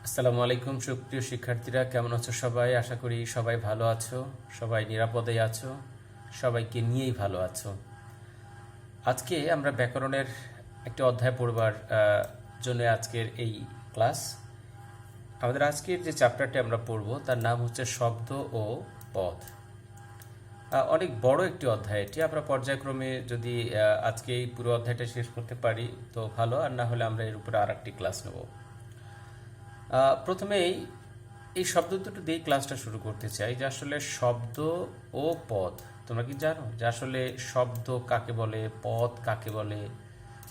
আসসালামু আলাইকুম সুপ্রিয় শিক্ষার্থীরা, কেমন আছো সবাই? আশা করি সবাই ভালো আছো, সবাই নিরাপদে আছো, সবাইকে নিয়েই ভালো আছো। আজকে আমরা ব্যাকরণের একটি অধ্যায় পড়বার জন্য আজকের এই ক্লাস। আমাদের আজকের যে চ্যাপ্টারটি আমরা পড়ব তার নাম হচ্ছে শব্দ ও পদ। অনেক বড় একটি অধ্যায় এটি। আমরা পর্যায়ক্রমে যদি আজকে এই পুরো অধ্যায়টা শেষ করতে পারি তো ভালো, আর না হলে আমরা এর উপরে আর একটি ক্লাস নেব। প্রথমেই এই শব্দ দুটো দিয়ে ক্লাসটা শুরু করতে চাই যে আসলে শব্দ ও পদ তোমরা কি জানো যে আসলে শব্দ কাকে বলে, পদ কাকে বলে,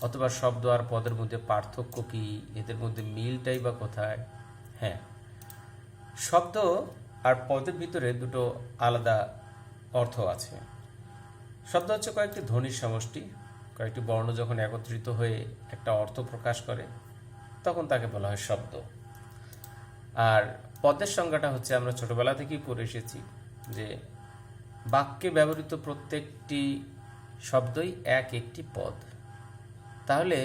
অথবা শব্দ আর পদের মধ্যে পার্থক্য কি, এদের মধ্যে মিলটাই বা কোথায়? হ্যাঁ, শব্দ আর পদের ভিতরে দুটো আলাদা অর্থ আছে। শব্দ হচ্ছে কয়েকটি ধ্বনির সমষ্টি, কয়েকটি বর্ণ যখন একত্রিত হয়ে একটা অর্থ প্রকাশ করে তখন তাকে বলা হয় শব্দ। আর পদের সংজ্ঞাটা হচ্ছে আমরা ছোটবেলা থেকেই পড়ে এসেছি যে বাক্যে ব্যবহৃত প্রত্যেকটি শব্দই এক একটি পদ। তাহলে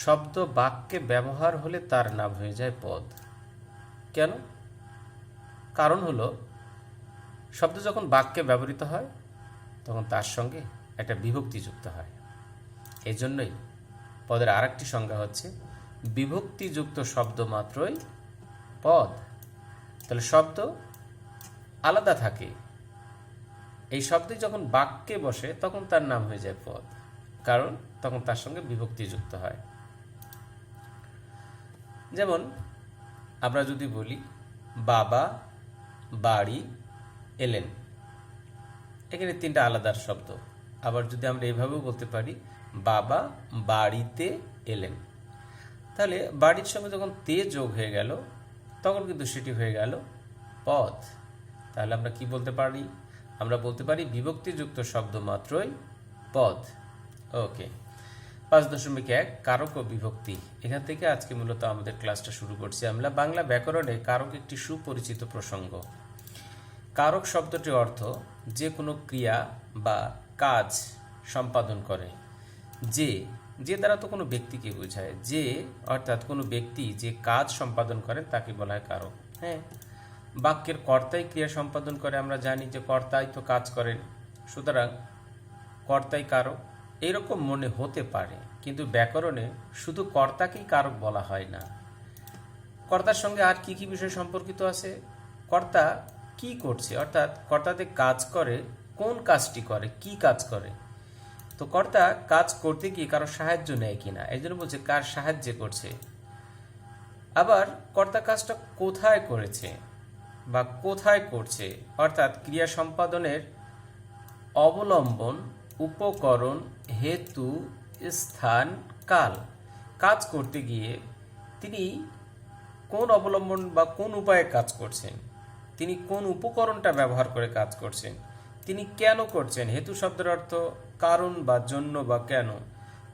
শব্দ বাক্যে ব্যবহার হলে তার নাম হয়ে যায় পদ। কেন? কারণ হলো শব্দ যখন বাক্যে ব্যবহৃত হয় তখন তার সঙ্গে একটা বিভক্তি যুক্ত হয়। এই জন্যই পদের আর একটি সংজ্ঞা হচ্ছে বিভক্তিযুক্ত শব্দ মাত্রই পদ। তাহলে শব্দ আলাদা থাকে, এই শব্দই যখন বাক্যে বসে তখন তার নাম হয়ে যায় পদ, কারণ তখন তার সঙ্গে বিভক্তি যুক্ত হয়। যেমন আমরা যদি বলি বাবা বাড়ি এলেন, এখানে তিনটা আলাদা শব্দ। আবার যদি আমরা এভাবেও বলতে পারি বাবা বাড়িতে এলেন, তাহলে বাড়ির সঙ্গে যখন তে যোগ হয়ে গেল তখন কিন্তু সেটি হয়ে গেল পদ। তাহলে আমরা কি বলতে পারি? আমরা বলতে পারি বিভক্তিযুক্ত শব্দ মাত্রই পদ। ওকে, 5.1 কারক ও বিভক্তি। এখান থেকে আজকে মূলত আমাদের ক্লাসটা শুরু করছি। আমরা বাংলা ব্যাকরণে কারক একটি সুপরিচিত প্রসঙ্গ। কারক শব্দটির অর্থ যে কোনো ক্রিয়া বা কাজ সম্পাদন করে। যে দ্বারা তো কোনো ব্যক্তিকে বোঝায়, যে অর্থাৎ কোনো ব্যক্তি যে কাজ সম্পাদন করে তাকে বলা হয় কারক। হ্যাঁ, বাক্যের কর্তাই ক্রিয়া সম্পাদন করে, আমরা জানি যে কর্তাই তো কাজ করেন, সুতরাং কর্তাই কারক। এইরকম মনে হতে পারে, কিন্তু ব্যাকরণে শুধু কর্তাকেই কারক বলা হয় না। কর্তার সঙ্গে আর কি কি বিষয় সম্পর্কিত আছে? কর্তা কি করছে, অর্থাৎ কর্তাতে কাজ করে, কোন কাজটি করে, কি কাজ করে। তো কর্তা কাজ করতে গিয়ে কারো সাহায্য নেয় কিনা, এই জন্য বলছে কার সাহায্যে করছে। আবার কর্তা কাজটা কোথায় করেছে বা কোথায় করছে, অর্থাৎ ক্রিয়া সম্পাদনের অবলম্বন, উপকরণ, হেতু, স্থান, কাল। কাজ করতে গিয়ে তিনি কোন অবলম্বন বা কোন উপায়ে কাজ করছেন, তিনি কোন উপকরণটা ব্যবহার করে কাজ করছেন, তিনি কেন করছেন, হেতু শব্দের অর্থ কারণ বা জন্য বা কেন,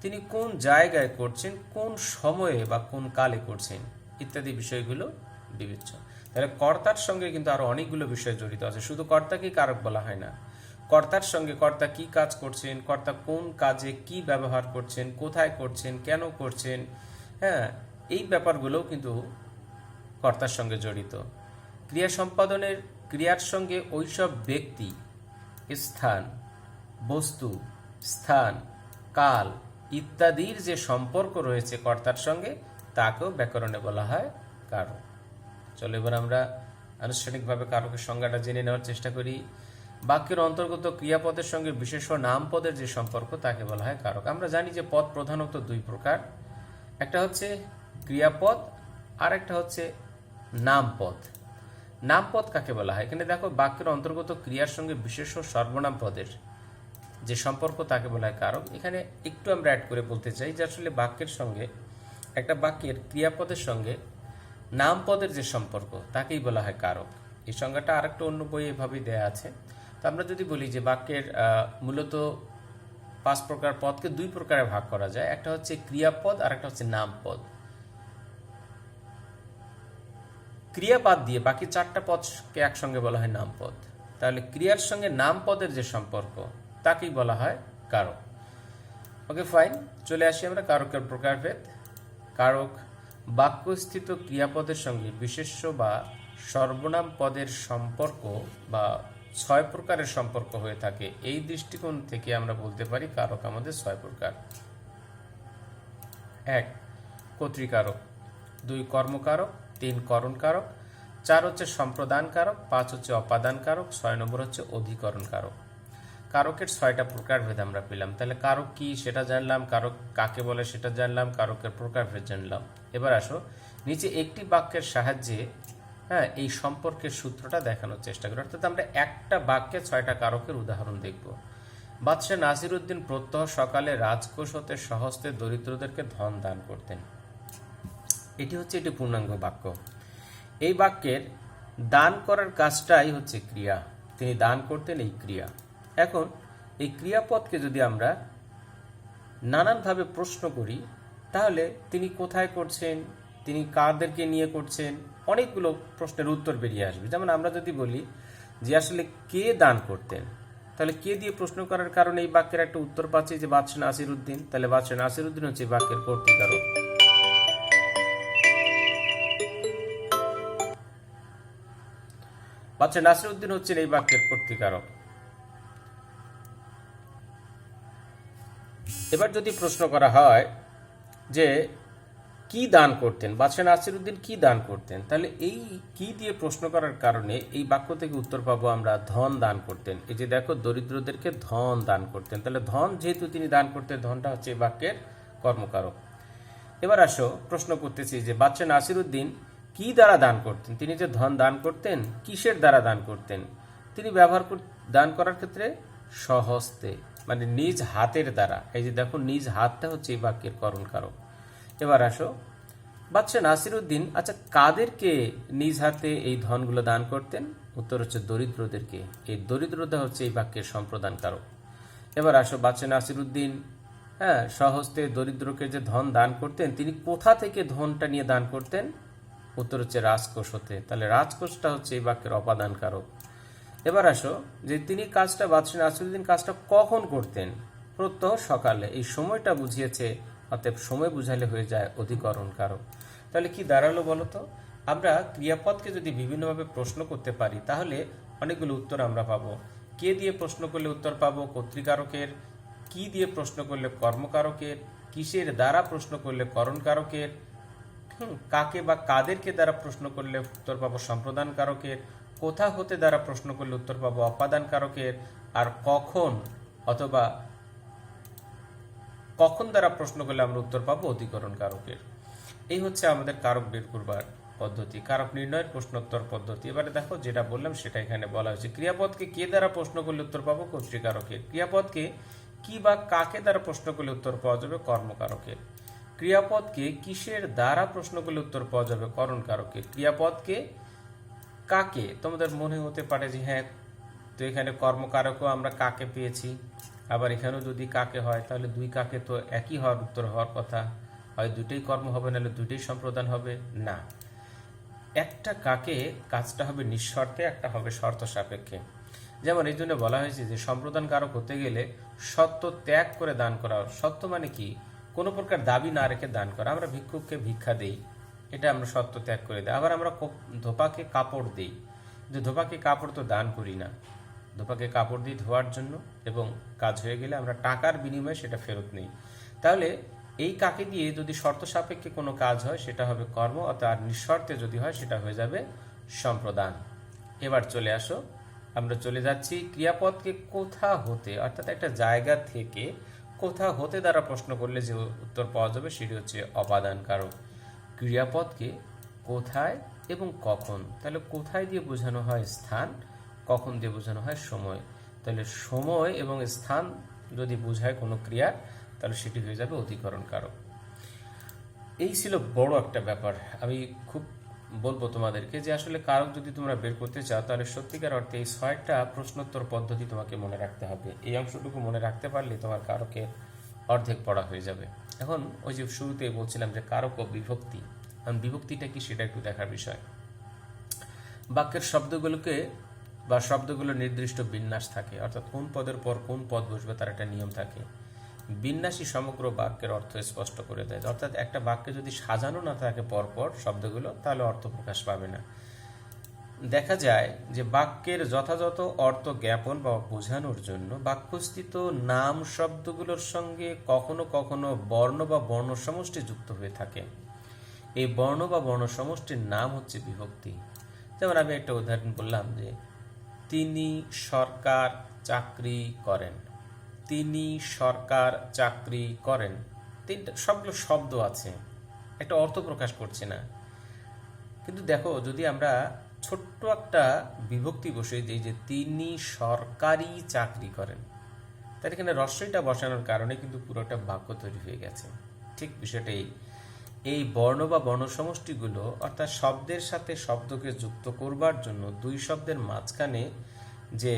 তিনি কোন জায়গায় করছেন, কোন সময়ে বা কোন কালে করছেন, ইত্যাদি বিষয়গুলো বিবেচ্য। তাহলে কর্তার সঙ্গে কিন্তু আরো অনেকগুলো বিষয় জড়িত আছে, শুধু কর্তাকেই কারক বলা হয় না। কর্তার সঙ্গে কর্তা কি কাজ করছেন, কর্তা কোন কাজে কি ব্যবহার করছেন, কোথায় করছেন, কেন করছেন, হ্যাঁ, এই ব্যাপারগুলোও কিন্তু কর্তার সঙ্গে জড়িত। ক্রিয়া সম্পাদনের ক্রিয়ার সঙ্গে ওইসব ব্যক্তি, স্থান, বস্তু, স্থান, কাল ইত্যাদির যে সম্পর্ক রয়েছে কর্তার সঙ্গে তাকেও ব্যাকরণে বলা হয় কারক। চলো এবার আমরা আনুষ্ঠানিকভাবে কারকের সংজ্ঞাটা জেনে নেওয়ার চেষ্টা করি। বাক্যের অন্তর্গত ক্রিয়াপদের সঙ্গে বিশেষ নাম পদের যে সম্পর্ক তাকে বলা হয় কারক। আমরা জানি যে পদ প্রধানত দুই প্রকার, একটা হচ্ছে ক্রিয়াপদ আর একটা হচ্ছে নামপদ। নামপদ কাকে বলা হয়? এখানে দেখো বাক্যের অন্তর্গত ক্রিয়ার সঙ্গে বিশেষ সর্বনাম পদের যে সম্পর্ক তাকে বলা হয় কারক। এখানে একটু আমরা অ্যাড করে বলতে চাই যে আসলে বাক্যের সঙ্গে, একটা বাক্যের ক্রিয়াপদের সঙ্গে নামপদের যে সম্পর্ক তাকেই বলা হয় কারক। এই সংজ্ঞাটা আরেকটা অন্য বইয়ে এভাবেই দেয়া আছে। তো আমরা যদি বলি যে বাক্যের মূলত 5 প্রকার পদকে 2 প্রকারে ভাগ করা যায়, একটা হচ্ছে ক্রিয়াপদ আর একটা হচ্ছে নামপদ। ক্রিয়া বাদ দিয়ে বাকি 4টা পদকে একসঙ্গে বলা হয় নামপদ। তাহলে ক্রিয়ার সঙ্গে নামপদের যে সম্পর্ক তাকেই বলা হয় কারক। ওকে ফাইন, চলে আসি আমরা কারকের প্রকারভেদ। কারক বাক্যস্থিত ক্রিয়াপদের সঙ্গে বিশেষ্য বা সর্বনাম পদের সম্পর্ক বা 6 প্রকারের সম্পর্ক হয়ে থাকে। এই দৃষ্টিকোণ থেকে আমরা বলতে পারি কারক আমাদের 6 প্রকার। 1 কর্তৃকারক, 2 কর্মকারক, 3 করণকারক, 4 হচ্ছে সম্প্রদান কারক, 5 হচ্ছে অপাদান কারক, 6 নম্বর হচ্ছে অধিকরণ কারক। কারকের 6টা প্রকারভেদ আমরা পেলাম। তাহলে কারক কি সেটা জানলাম, কারক কাকে বলে সেটা জানলাম, কারকের প্রকারভেদ জানলাম। এবার আসো নিচে একটি বাক্যের সাহায্যে এই সম্পর্কের সূত্রটা দেখানোর চেষ্টা করি। অর্থাৎ আমরা একটা বাক্যে 6টা কারকের উদাহরণ দেখব। বাদশাহ নাসিরউদ্দিন প্রত্যহ সকালে রাজকোষ হতে স্বহস্তে দরিদ্রদেরকে ধন দান করতেন। এটি পূর্ণাঙ্গ বাক্য। এই বাক্যের দান করার কাজটাই হচ্ছে ক্রিয়া, তিনি দান করতেন, এই ক্রিয়া। এখন এই ক্রিয়াপদকে যদি আমরা নানানভাবে প্রশ্ন করি তাহলে তিনি কোথায় করছেন, তিনি কাদেরকে নিয়ে করছেন, অনেকগুলো প্রশ্নের উত্তর বেরিয়ে আসবে। যেমন আমরা যদি বলি যে আসলে কে দান করতেন, তাহলে কে দিয়ে প্রশ্ন করার কারণে এই বাক্যের একটা উত্তর পাচ্ছি যে বাদশাহ নাসিরউদ্দিন। তাহলে বাদশাহ নাসিরউদ্দিন হচ্ছে এই বাক্যের কর্তৃকারক। বাদশাহ নাসিরউদ্দিন হচ্ছেন এই বাক্যের কর্তৃকারক। এবার যদি প্রশ্ন করা হয় যে কি দান করতেন, বাদশাহ নাসিরউদ্দিন কি দান করতেন, তাহলে এই কি দিয়ে প্রশ্ন করার কারণে এই বাক্য থেকে উত্তর পাবো আমরা ধন দান করতেন। এই যে দেখো দরিদ্রদেরকে ধন দান করতেন, তাহলে ধন যেহেতু তিনি দান করতেন, ধনটা হচ্ছে এই বাক্যের কর্মকারক। এবার আসো প্রশ্ন করতেছি যে বাদশাহ নাসিরউদ্দিন কি দ্বারা দান করতেন, তিনি যে ধন দান করতেন কিসের দ্বারা দান করতেন, তিনি দান করার ক্ষেত্রে স্বহস্তে মানে নিজ হাতের দ্বারা। এই যে দেখো নিজ হাতটা হচ্ছে এই বাক্যের করণকারক। এবার আসো বাদশাহ নাসিরউদ্দিন কাদেরকে নিজ হাতে এই ধনগুলো দান করতেন, উত্তর হচ্ছে দরিদ্রদেরকে। এই দরিদ্রতা হচ্ছে এই বাক্যের সম্প্রদান কারক। এবার আসো বাদশাহ নাসিরউদ্দিন স্বহস্তে দরিদ্রকে যে ধন দান করতেন, তিনি কোথা থেকে ধনটা নিয়ে দান করতেন, উত্তর হচ্ছে রাজকোষ হতে। তাহলে রাজকোষটা হচ্ছে এই বাক্যের অপাদান কারক। এবার আসো যে তিনি বাদশাহ নাসিরউদ্দিন কাজটা কখন করতেন, প্রত্যহ সকালে। এই সময়টা বুঝিয়েছে, অতএব সময় বুঝালে হয়ে যায় অধিকরণ কারক। তাহলে কি দাঁড়ালো বলতো, আমরা ক্রিয়াপদকে যদি বিভিন্নভাবে প্রশ্ন করতে পারি তাহলে অনেকগুলো উত্তর আমরা পাবো। কে দিয়ে প্রশ্ন করলে উত্তর পাবো কর্তৃকারকের, কি দিয়ে প্রশ্ন করলে কর্মকারকের, কিসের দ্বারা প্রশ্ন করলে করণকারকের, কাকে বা কাদেরকে দ্বারা প্রশ্ন করলে উত্তর পাবো সম্প্রদান কারকের, কোথা হতে দ্বারা প্রশ্ন করলে উত্তর পাবো অপাদান কারকের, আর কখন অথবা কখন দ্বারা প্রশ্ন করলে আমরা উত্তর পাবো অধিকরণ কারকের। এই হচ্ছে আমাদের কারক বের করবার পদ্ধতি, কারক নির্ণয়ের প্রশ্নোত্তর পদ্ধতি। এবারে দেখো যেটা বললাম সেটা এখানে বলা হয়েছে। ক্রিয়াপদকে কে দ্বারা প্রশ্ন করলে উত্তর পাবো কর্তৃকারকের। ক্রিয়াপদকে কি বা কাকে দ্বারা প্রশ্ন করলে উত্তর পাওয়া যাবে কর্মকারকের। ক্রিয়াপদকে কিসের দ্বারা প্রশ্ন করলে উত্তর পাওয়া যাবে করণকারকের। ক্রিয়াপদকে কাকে, তোমাদের মনে হতে পারে যে হ্যাঁ তো এখানে কর্মকারকও আমরা কাকে পেয়েছি, আবার এখানেও যদি কাকে হয় তাহলে দুই কাকে তো একই হওয়ার উত্তর হওয়ার কথা, হয় দুটোই কর্ম হবে নাহলে দুটোই সম্প্রদান হবে। না, একটা কাকে কাজটা হবে নিঃশর্তে, একটা হবে শর্ত সাপেক্ষে। যেমন এই জন্য বলা হয়েছে যে সম্প্রদান কারক হতে গেলে সত্য ত্যাগ করে দান করা। সত্য মানে কি, কোনো প্রকার দাবি না রেখে দান করা। আমরা ভিক্ষুককে ভিক্ষা দেই, এটা আমরা সত্য ত্যাগ করে দিই। আবার আমরা ধোপাকে কাপড় দিই, কিন্তু ধোপাকে কাপড় তো দান করি না, ধোপাকে কাপড় দিই ধোয়ার জন্য, এবং কাজ হয়ে গেলে আমরা টাকার বিনিময়ে সেটা ফেরত নেই। তাহলে এই কাকে দিয়ে যদি শর্ত সাপেক্ষে কোনো কাজ হয় সেটা হবে কর্ম, অর্থাৎ নিঃশর্তে যদি হয় সেটা হয়ে যাবে সম্প্রদান। এবার চলে আসো, আমরা চলে যাচ্ছি ক্রিয়াপদকে কোথা হতে, অর্থাৎ একটা জায়গা থেকে কোথা হতে দ্বারা প্রশ্ন করলে যে উত্তর পাওয়া যাবে সেটি হচ্ছে অপাদান কারক। ক্রিয়াপদকে কোথায় এবং কখন, তাহলে কোথায় দিয়ে বোঝানো হয় স্থান, কখন দিয়ে বোঝানো হয় সময়। তাহলে সময় এবং স্থান যদি বোঝায় কোনো ক্রিয়া তাহলে সেটি হয়ে যাবে অধিকরণ কারক। এই ছিল বড় একটা ব্যাপার। আমি খুব বলবো তোমাদেরকে যে আসলে কারক যদি তোমরা বের করতে চাও তাহলে সত্যিকার অর্থে এই 6টা প্রশ্নোত্তর পদ্ধতি তোমাকে মনে রাখতে হবে। এই অংশটুকু মনে রাখতে পারলে তোমার কারকের অর্ধেক পড়া হয়ে যাবে। এখন ওই যে শুরুতেই বলছিলাম যে কারক ও বিভক্তি, এখন বিভক্তিটা কি সেটা একটু দেখার বিষয়। বাক্যের শব্দগুলোকে বা শব্দগুলোর নির্দিষ্ট বিন্যাস থাকে, অর্থাৎ কোন পদের পর কোন পদ বসবে তার একটা নিয়ম থাকে। বিন্যাসী সমগ্র বাক্যের অর্থ স্পষ্ট করে দেয়। অর্থাৎ একটা বাক্যে যদি সাজানো না থাকে পরপর শব্দগুলো, তাহলে অর্থ প্রকাশ পাবে না। দেখা যায় যে বাক্যের যথাযথ অর্থ জ্ঞাপন বা বোঝানোর জন্য বাক্যস্থিত নাম শব্দগুলোর সঙ্গে কখনো কখনো বর্ণ বা বর্ণ সমষ্টি যুক্ত হয়ে থাকে। এই বর্ণ বা বর্ণ সমষ্টির নাম হচ্ছে বিভক্তি। যেমন আমি একটা উদাহরণ বললাম যে তিনি সরকার চাকরি করেন। তিনি সরকার চাকরি করেন, তিনটা সবগুলো শব্দ আছে, একটা অর্থ প্রকাশ করছে না। কিন্তু দেখো, যদি আমরা ছোট্ট একটা বিভক্তি বসিয়ে দিই যে তিনি সরকারি চাকরি করেন, তার এখানে রস্যইটা বসানোর কারণে কিন্তু পুরোটা বাক্য তৈরি হয়ে গেছে। ঠিক বিষয়টা এই বর্ণ বা বর্ণ সমষ্টিগুলো, অর্থাৎ শব্দের সাথে শব্দকে যুক্ত করবার জন্য দুই শব্দের মাঝখানে যে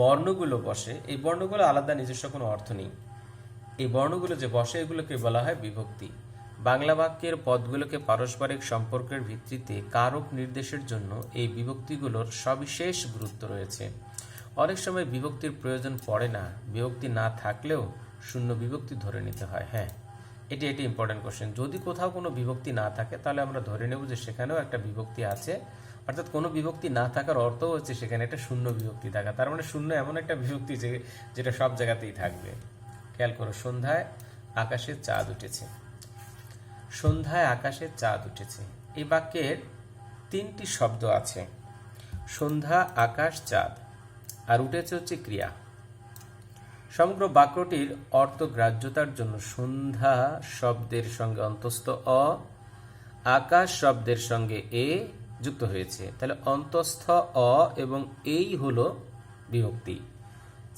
বর্ণগুলো বসে, এই বর্ণগুলো আলাদা নিজস্ব কোনো অর্থ নেই। এই বর্ণগুলো যে বসে, এগুলোকে বলা হয় বিভক্তি। বাংলা বাক্যের পদগুলোকে পারস্পরিক সম্পর্কের ভিত্তিতে কারক নির্দেশের জন্য এই বিভক্তিগুলোর সবিশেষ গুরুত্ব রয়েছে। অনেক সময় বিভক্তির প্রয়োজন পড়ে না, বিভক্তি না থাকলেও শূন্য বিভক্তি ধরে নিতে হয়। হ্যাঁ, এটি ইম্পর্টেন্ট কোশ্চেন। যদি কোথাও কোনো বিভক্তি না থাকে, তাহলে আমরা ধরে নেব যে সেখানেও একটা বিভক্তি আছে। অর্থাৎ কোনো বিভক্তি না থাকার অর্থ হচ্ছে সেখানে একটা শূন্য বিভক্তি থাকা। তার মানে শূন্য এমন একটা বিভক্তি যেটা সব জায়গাতেই থাকবে। খেয়াল করো, সন্ধ্যায় আকাশে চাঁদ উঠেছে। সন্ধ্যায় আকাশে চাঁদ উঠেছে, এই বাক্যের তিনটি শব্দ আছে, সন্ধ্যা, আকাশ, চাঁদ, আর উঠেছে হচ্ছে ক্রিয়া। সমগ্র বাক্যটির অর্থগ্রাহ্যতার জন্য সন্ধ্যা শব্দের সঙ্গে অন্তস্থ অ, আকাশ শব্দের সঙ্গে এ যুক্ত হয়েছে। তাহলে অন্তস্থ অ এবং এই হলো বিভক্তি।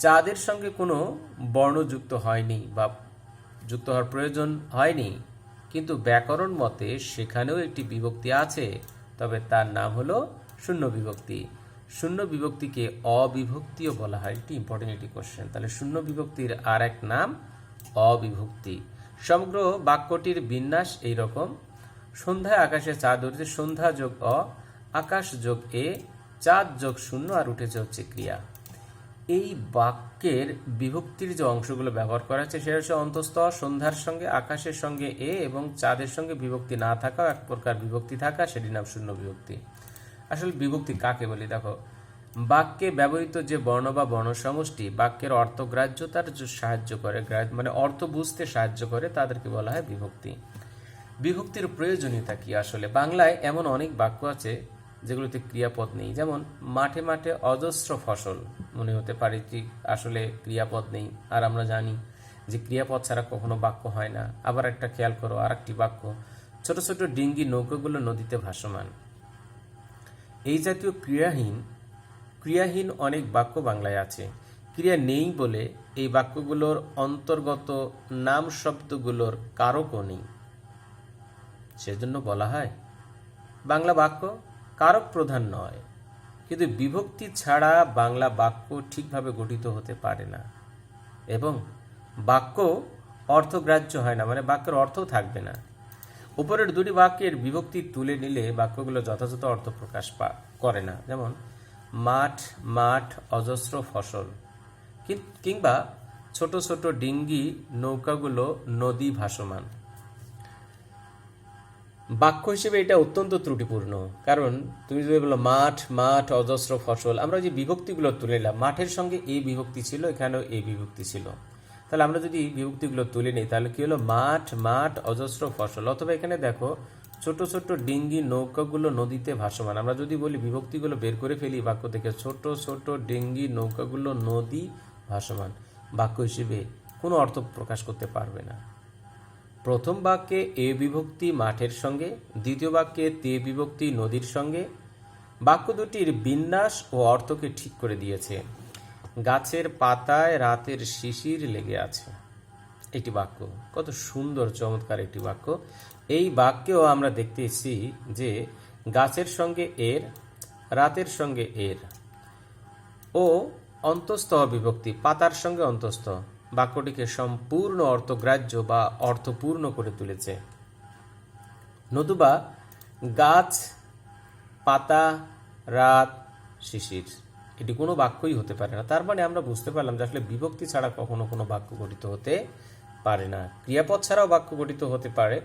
চাঁদের সঙ্গে কোনো বর্ণ যুক্ত হয়নি বা যুক্ত হওয়ার প্রয়োজন হয়নি, কিন্তু ব্যাকরণ মতে সেখানেও একটি বিভক্তি আছে, তবে তার নাম হলো শূন্য বিভক্তি। শূন্য বিভক্তিকে অবিভক্তিও বলা হয়। একটি ইম্পর্টেন্ট একটি কোশ্চেন। তাহলে শূন্য বিভক্তির আর এক নাম অবিভক্তি। সমগ্র বাক্যটির বিন্যাস এইরকম: সন্ধ্যায় আকাশে চাঁদ উঠেছে, সন্ধ্যা যোগ অ, আকাশ যোগ এ, চাঁদ যোগ শূন্য, আর উঠেছে হচ্ছে ক্রিয়া। এই বাক্যের বিভক্তির যে অংশগুলো ব্যবহার করা হচ্ছে সেটা হচ্ছে অন্তস্থ, সন্ধ্যার সঙ্গে আকাশের সঙ্গে এ এবং চাঁদের সঙ্গে বিভক্তি না থাকা, এক প্রকার বিভক্তি থাকা, সেটির নাম শূন্য বিভক্তি। আসলে বিভক্তি কাকে বলি? দেখো, বাক্যে ব্যবহৃত যে বর্ণ বা বর্ণ সমষ্টি বাক্যের অর্থগ্রাহ্যতার সাহায্য করে, মানে অর্থ বুঝতে সাহায্য করে, তাদেরকে বলা হয় বিভক্তি। বিভক্তির প্রয়োজনীয়তা কি? আসলে বাংলায় এমন অনেক বাক্য আছে যেগুলোতে ক্রিয়াপদ নেই। যেমন মাঠে মাঠে অজস্র ফসল, মনে হতে পারে যে আসলে ক্রিয়াপদ নেই, আর আমরা জানি যে ক্রিয়াপদ ছাড়া কখনো বাক্য হয় না। আবার একটা খেয়াল করো, আর একটি বাক্য, ছোট ছোট ডিঙ্গি নৌকাগুলো নদীতে ভাসমান। এই জাতীয় ক্রিয়াহীন অনেক বাক্য বাংলায় আছে। ক্রিয়া নেই বলে এই বাক্যগুলোর অন্তর্গত নাম শব্দগুলোর কারকও নেই। সেজন্য বলা হয় বাংলা বাক্য কারক প্রধান নয়। কিন্তু বিভক্তি ছাড়া বাংলা বাক্য ঠিকভাবে গঠিত হতে পারে না এবং বাক্য অর্থগ্রাহ্য হয় না, মানে বাক্যের অর্থও থাকবে না। উপরের দুটি বাক্যের বিভক্তি তুলে নিলে বাক্যগুলো যথাযথ অর্থ প্রকাশ করে না। যেমন মাঠ মাঠ অজস্র ফসল, কিংবা ছোট ছোট ডিঙ্গি নৌকাগুলো নদী ভাসমান। বাক্য হিসেবে এটা অত্যন্ত ত্রুটিপূর্ণ। কারণ তুমি যদি বলো মাঠ মাঠ অজস্র ফসল, আমরা যে বিভক্তিগুলো তুলে নিলাম, মাঠের সঙ্গে এই বিভক্তি ছিল, এখানেও এই বিভক্তি ছিল। তাহলে আমরা যদি বিভক্তিগুলো তুলে নিই, তাহলে কি হলো? মাঠ মাঠ অজস্র ফসল। অথবা এখানে দেখো, ছোট ছোট ডিঙ্গি নৌকাগুলো নদীতে ভাসমান। আমরা যদি বলি বিভক্তিগুলো বের করে ফেলি বাক্য থেকে, ছোট ছোট ডিঙ্গি নৌকাগুলো নদী ভাসমান, বাক্য হিসেবে কোনো অর্থ প্রকাশ করতে পারবে না। প্রথম বাক্যে এ বিভক্তি মাঠের সঙ্গে, দ্বিতীয় বাক্যে তে বিভক্তি নদীর সঙ্গে। বাক্য দুটির বিন্যাস ও অর্থকে ঠিক করে দিয়েছে। গাছের পাতায় রাতের শিশির লেগে আছে, একটি বাক্য, কত সুন্দর চমৎকার একটি বাক্য। এই বাক্যেও আমরা দেখতেছি যে গাছের সঙ্গে এর, রাতের সঙ্গে এর, ও অন্তস্থ বিভক্তি পাতার সঙ্গে অন্তস্থ বাক্যটিকে সম্পূর্ণ অর্থগ্রাহ্য বা অর্থপূর্ণ করে তুলেছে। নতুবা গাছ, পাতা, রাত, শিশির, এটি কোনো বাক্যই হতে পারে না। তার মানে আমরা বুঝতে পারলাম যে আসলে বিভক্তি ছাড়া কখনো কোনো বাক্য গঠিত হতে পারে না। ক্রিয়াপদ ছাড়াও বাক্য গঠিত হতে পারে,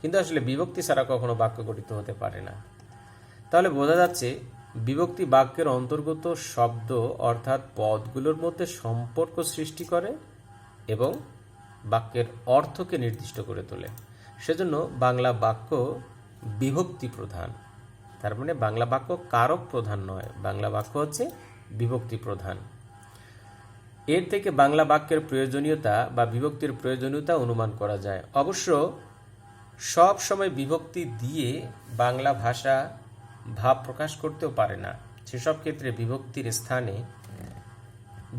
কিন্তু আসলে বিভক্তি ছাড়া কখনো বাক্য গঠিত হতে পারে না। তাহলে বোঝা যাচ্ছে বিভক্তি বাক্যের অন্তর্গত শব্দ অর্থাৎ পদগুলোর মধ্যে সম্পর্ক সৃষ্টি করে এবং বাক্যের অর্থকে নির্দিষ্ট করে তোলে। সেজন্য বাংলা বাক্য বিভক্তি প্রধান। তার মানে বাংলা বাক্য কারক প্রধান নয়, বাংলা বাক্য হচ্ছে বিভক্তি প্রধান। এর থেকে বাংলা বাক্যের প্রয়োজনীয়তা বা বিভক্তির প্রয়োজনীয়তা অনুমান করা যায়। অবশ্য সব সময় বিভক্তি দিয়ে বাংলা ভাষা ভাব প্রকাশ করতেও পারে না। সেসব ক্ষেত্রে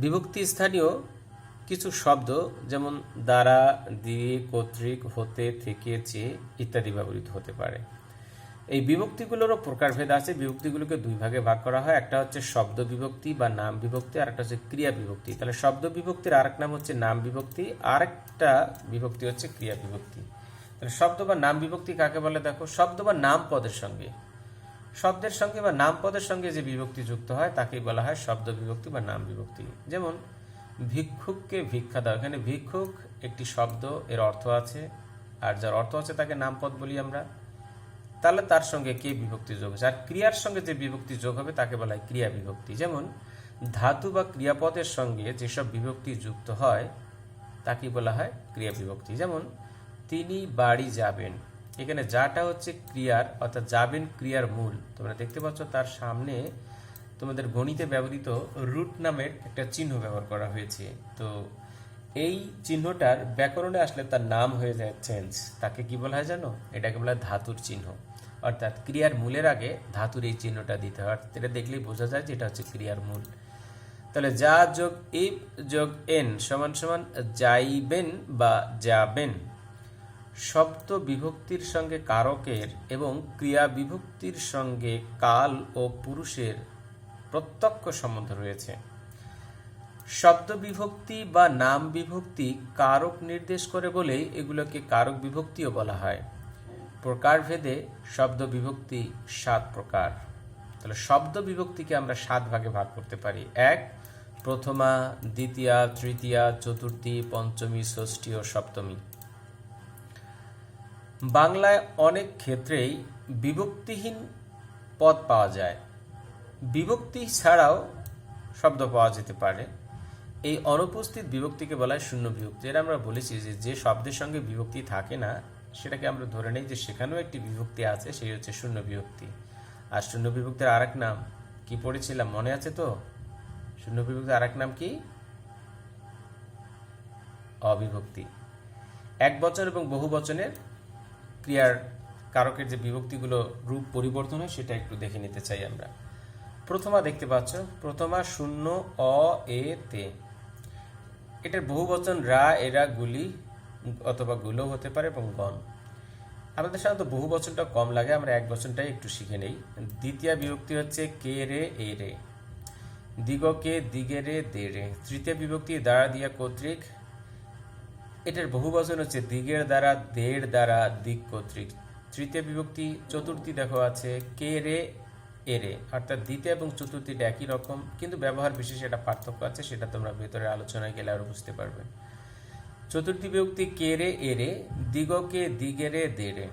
বিভক্তি স্থানীয় কিছু শব্দ যেমন দ্বারা, দিয়ে, কর্তৃক, হতে, থেকে, চেয়ে ইত্যাদি ব্যবহৃত হতে পারে। এই বিভক্তিগুলোরও প্রকারভেদ আছে। বিভক্তিগুলোকে দুই ভাগে ভাগ করা হয়, একটা হচ্ছে শব্দ বিভক্তি বা নাম বিভক্তি, আর একটা হচ্ছে ক্রিয়া বিভক্তি। তাহলে শব্দ বিভক্তির আরেক নাম হচ্ছে নাম বিভক্তি, আরেকটা বিভক্তি হচ্ছে ক্রিয়া বিভক্তি। তাহলে শব্দ বা নাম বিভক্তি কাকে বলে দেখো, শব্দ বা নাম পদের সঙ্গে বা নাম পদের সঙ্গে যে বিভক্তি যুক্ত হয় তাকেই বলা হয় শব্দ বিভক্তি বা নাম বিভক্তি। যেমন ভিক্ষুককে ভিক্ষা দাও, এখানে ভিক্ষুক একটি শব্দ, এর অর্থ আছে, আর যার অর্থ আছে তাকে নামপদ বলি আমরা। তাহলে তার সঙ্গে কে বিভক্তি যোগ হচ্ছে, আর ক্রিয়ার সঙ্গে যে বিভক্তি যোগ হবে তাকে বলা হয় ক্রিয়া বিভক্তি। যেমন ধাতু বা ক্রিয়াপদের সঙ্গে যেসব বিভক্তি যুক্ত হয় তাকে বলা হয় ক্রিয়া বিভক্তি। যেমন তিনি বাড়ি যাবেন, এখানে যাটা হচ্ছে ক্রিয়ার অর্থাৎ যাবেন ক্রিয়ার মূল। তোমরা দেখতে পাচ্ছ তার সামনে তোমাদের গণিতে ব্যবহৃত রুট নামের একটা চিহ্ন ব্যবহার করা হয়েছে। তো এই চিহ্নটার ব্যাকরণে আসলে তার নাম হয়ে যায় চেঞ্জ। তাকে কি বলা হয় জানো, এটাকে বলা হয় ধাতুর চিহ্ন। অর্থাৎ ক্রিয়ার মূলের আগে ধাতুর এই চিহ্নটা দিতে হয়, এটা দেখলেই বোঝা যায় যে এটা হচ্ছে ক্রিয়ার মূল। তাহলে যা যোগ ইব যোগ এন সমান সমান যাইবেন বা যাবেন। শব্দ বিভক্তির সঙ্গে কারকের এবং ক্রিয়া বিভক্তির সঙ্গে কাল ও পুরুষের প্রত্যক্ষ সম্বন্ধ রয়েছে। শব্দ বিভক্তি বা নাম বিভক্তি কারক নির্দেশ করে বলেই এগুলোকে কারক বিভক্তিও বলা হয়। প্রকারভেদে শব্দ বিভক্তি 7 প্রকার। তাহলে শব্দ বিভক্তিকে আমরা 7 ভাগে ভাগ করতে পারি। 1 প্রথমা, দ্বিতীয়া, তৃতীয়া, চতুর্থী, পঞ্চমী, ষষ্ঠী ও সপ্তমী। বাংলায় অনেক ক্ষেত্রেই বিভক্তিহীন পদ পাওয়া যায়, বিভক্তি ছাড়াও শব্দ পাওয়া যেতে পারে। এই অনুপস্থিত বিভক্তিকে বলা হয় শূন্য বিভক্তি। এর আমরা বলেছি যে শব্দের সঙ্গে বিভক্তি থাকে না সেটাকে আমরা ধরে নেই যে সেখানেও একটি বিভক্তি আছে, সেই হচ্ছে শূন্য বিভক্তি। আর শূন্য বিভক্তির আরেক নাম কি পড়েছিলাম মনে আছে তো? শূন্য বিভক্তির আরেক নাম কি? অবিভক্তি। এক বচন এবং বহু বচনের ক্রিয়ার কারকের যে বিভক্তিগুলো রূপ পরিবর্তন হয় সেটা একটু দেখে নিতে চাই আমরা। প্রথমা দেখতে পাচ্ছ, প্রথমা শূন্য অ এ তে, এটার বহু বচন রা, এরা, গুলি অথবা গুলো হতে পারে এবং গণ। আমাদের সাধারণত বহু বচনটা কম লাগে, আমরা এক বচনটাই একটু শিখে নেই। দ্বিতীয় বিভক্তি হচ্ছে কে রে এ রে, দিগকে দিগে রে দে রে। তৃতীয় বিভক্তি দ্বারা দিয়া কর্তৃক, এটার বহু বচন হচ্ছে দিগের দ্বারা, দের দ্বারা, দিক কর্তৃক। তৃতীয় বিভক্তি চতুর্থী দেখো আছে কে রে এ রে, অর্থাৎ দ্বিতীয় এবং চতুর্থীটা একই রকম, কিন্তু ব্যবহার বিশেষে একটা পার্থক্য আছে, সেটা তোমরা ভেতরে আলোচনায় গেলে আরো বুঝতে পারবে। চতুর্থী বিভক্তি কে রে এ রে, দিগকে দিগে রে দে রে।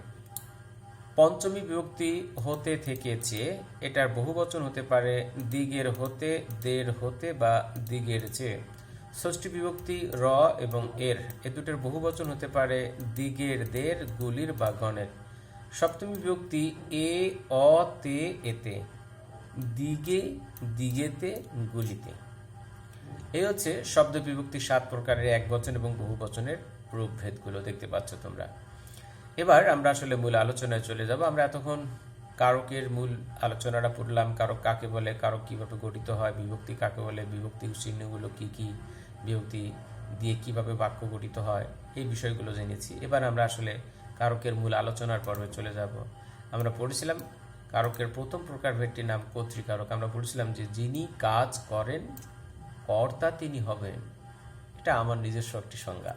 পঞ্চমী বিভক্তি হতে থেকেছে, এটার বহু বচন হতে পারে দিগের হতে, দের হতে বা দিগের চেয়ে। ষষ্ঠী বিভক্তি র এবং এর, এ দুটোর বহু বচন হতে পারে দিগের, দের, গুলির বা গণের। সপ্তমী বিভক্তি এ অ তে এতে, দিগে দিগেতে গুলিতে। এই হচ্ছে শব্দ বিভক্তি 7 প্রকারের এক বচন এবং বহু বচনের রূপভেদগুলো দেখতে পাচ্ছ তোমরা। এবার আমরা আসলে মূল আলোচনায় চলে যাব। আমরা এতক্ষণ কারকের মূল আলোচনাটা পড়লাম, কারক কাকে বলে, কারক কিভাবে গঠিত হয়, বিভক্তি কাকে বলে, বিভক্তির চিহ্নগুলো কি কি, বিভক্তি দিয়ে কিভাবে বাক্য গঠিত হয়, এই বিষয়গুলো জেনেছি। এবার আমরা আসলে কারকের মূল আলোচনার পর্বে চলে যাব। আমরা পড়েছিলাম কারকের প্রথম প্রকারভেদটির নাম কর্তৃকারক। আমরা পড়েছিলাম যে যিনি কাজ করেন কর্তা তিনি হবেন, এটা আমার নিজস্ব একটি সংজ্ঞা।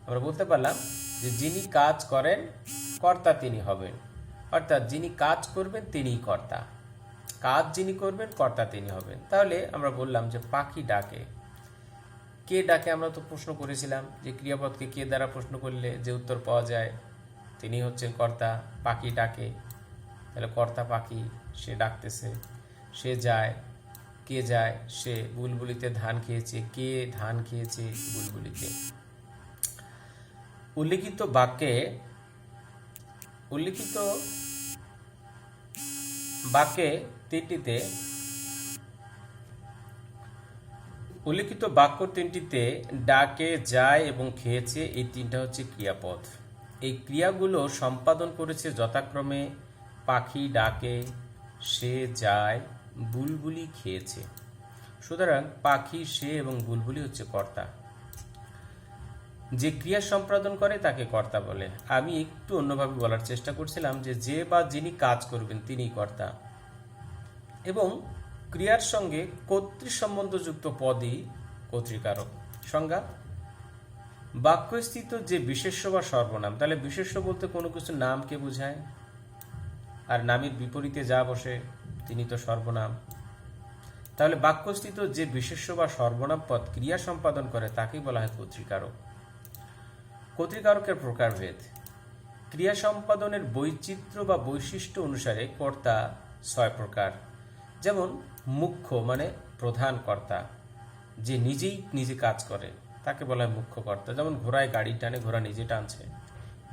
আমরা বলতে পারলাম যে যিনি কাজ করেন কর্তা তিনি হবেন, অর্থাৎ যিনি কাজ করবেন তিনিই কর্তা, কাজ যিনি করবেন কর্তা তিনি হবেন। তাহলে আমরা বললাম যে পাখি ডাকে, কে ডাকে আমরা তো প্রশ্ন করেছিলাম যে ক্রিয়াপদকে কে দ্বারা প্রশ্ন করলে যে উত্তর পাওয়া যায় তিনি হচ্ছেন কর্তা। পাখি ডাকে, তাহলে কর্তা পাখি, সে ডাকতেছে। সে যায়, কে যায়, সে বুলবুলিতে ধান খেয়েছে, কে ধান খেয়েছে বুলবুলিতে। উল্লিখিত বাক্যে তিনটিতে উল্লিখিত বাক্য তিনটিতে ডাকে, যায় এবং খেয়েছে, এই তিনটা হচ্ছে ক্রিয়াপদ। এই ক্রিয়াগুলো সম্পাদন করেছে যথাক্রমে পাখি ডাকে, সে যায়, বুলবুলি খেয়েছে। সুতরাং পাখি, সে এবং বুলবুলি হচ্ছে কর্তা। যে ক্রিয়া সম্পাদন করে তাকে কর্তা বলে। আমি একটু অন্যভাবে বলার চেষ্টা করছিলাম যে বা যিনি কাজ করবেন তিনিই কর্তা, এবং ক্রিয়ার সঙ্গে কর্তৃ সম্বন্ধযুক্ত পদই কর্তৃকারক। সংজ্ঞা: বাক্যস্থিত যে বিশেষ্য বা সর্বনাম, তাহলে বিশেষ্য বলতে কোনো কিছু নামকে বোঝায়, আর নামের বিপরীতে যা বসে তিনি তো সর্বনাম। তাহলে বাক্যস্থিত যে বিশেষ্য বা সর্বনাম পদ ক্রিয়া সম্পাদন করে তাকেই বলা হয় কর্তৃকারক। কর্তৃকারকের প্রকারভেদ: ক্রিয়া সম্পাদনের বৈচিত্র্য বা বৈশিষ্ট্য অনুসারে কর্তা 6 প্রকার। যেমন মুখ্য মানে প্রধান কর্তা, যে নিজে কাজ করে তাকে বলা হয় মুখ্য কর্তা। যেমন ঘোড়ায় গাড়ি টানে, ঘোড়া নিজে টানছে।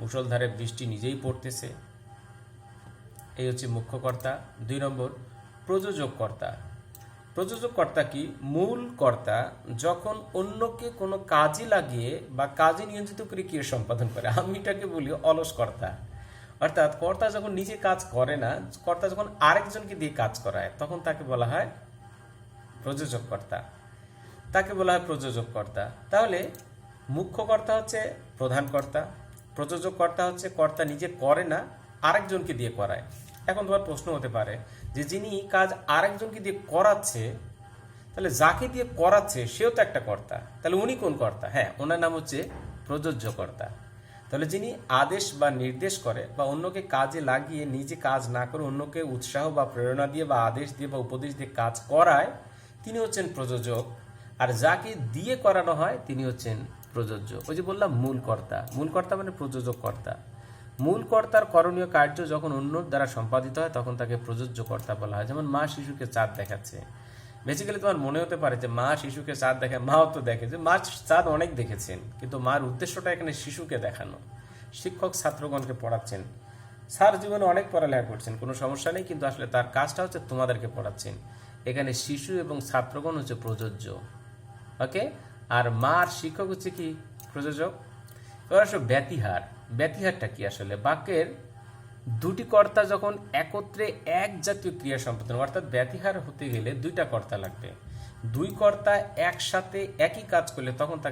মুষলধারে বৃষ্টি নিজেই পড়তেছে, এই হচ্ছে মুখ্য কর্তা। 2 নম্বর প্রযোজক কর্তা। প্রযোজক কর্তা কি? মূল কর্তা যখন অন্যকে কোনো কাজে লাগিয়ে বা কাজে নিয়োজিত করে ক্রিয়া সম্পাদন করে। আমি এটাকে বলি অলস কর্তা। অর্থাৎ কর্তা যখন নিজে কাজ করে না, কর্তা যখন আরেকজনকে দিয়ে কাজ করায়, তখন তাকে বলা হয় প্রযোজক কর্তা। তাহলে মুখ্য কর্তা হচ্ছে প্রধান কর্তা, প্রযোজক কর্তা হচ্ছে কর্তা নিজে করে না, আরেকজনকে দিয়ে করায়। এখন তোমার প্রশ্ন হতে পারে যে যিনি কাজ আরেকজনকে দিয়ে করাচ্ছে, তাহলে যাকে দিয়ে করাচ্ছে সেও তো একটা কর্তা, তাহলে উনি কোন কর্তা? হ্যাঁ, ওনার নাম হচ্ছে প্রযোজ্য কর্তা। তাহলে যিনি আদেশ বা নির্দেশ করে বা অন্যকে কাজে লাগিয়ে নিজে কাজ না করে অন্যকে উৎসাহ বা প্রেরণা দিয়ে বা আদেশ দিয়ে বা উপদেশ দিয়ে কাজ করায়, তিনি হচ্ছেন প্রযোজক। আর যাকে দিয়ে করানো হয় তিনি হচ্ছেন প্রযোজ্য। ওই যে বললাম মূল কর্তা মানে প্রযোজক কর্তা। মূল কর্তার করণীয় কার্য যখন অন্যর দ্বারা সম্পাদিত হয় তখন তাকে প্রযোজ্য কর্তা বলা হয়। যেমন মা শিশুকে চাঁদ দেখাচ্ছে। বেসিক্যালি তোমার মনে হতে পারে যে মা শিশুকে চাঁদ দেখায়, মাও তো দেখে, যে মা চাঁদ অনেক দেখেছেন, কিন্তু মার উদ্দেশ্যটা এখানে শিশুকে দেখানো। শিক্ষক ছাত্রগণকে পড়াচ্ছেন, স্যার জীবনে অনেক পড়ালেখা করছেন, কোনো সমস্যা নেই, কিন্তু আসলে তার কাজটা হচ্ছে তোমাদেরকে পড়াচ্ছেন। এখানে শিশু এবং ছাত্রগণ হচ্ছে প্রযোজ্য, ওকে। আর মার শিক্ষক হচ্ছে কি? প্রযোজক। এবার আসলে ব্যতিহারটা কি? আসলে বাক্যের দুটি কর্তা যখন একত্রে এক জাতীয় ক্রিয়া সম্পাদন, অর্থাৎ ব্যতিহার হতে গেলে দুইটা কর্তা লাগবে। 2 কর্তা একসাথে একই কাজ করলে তখন তাকে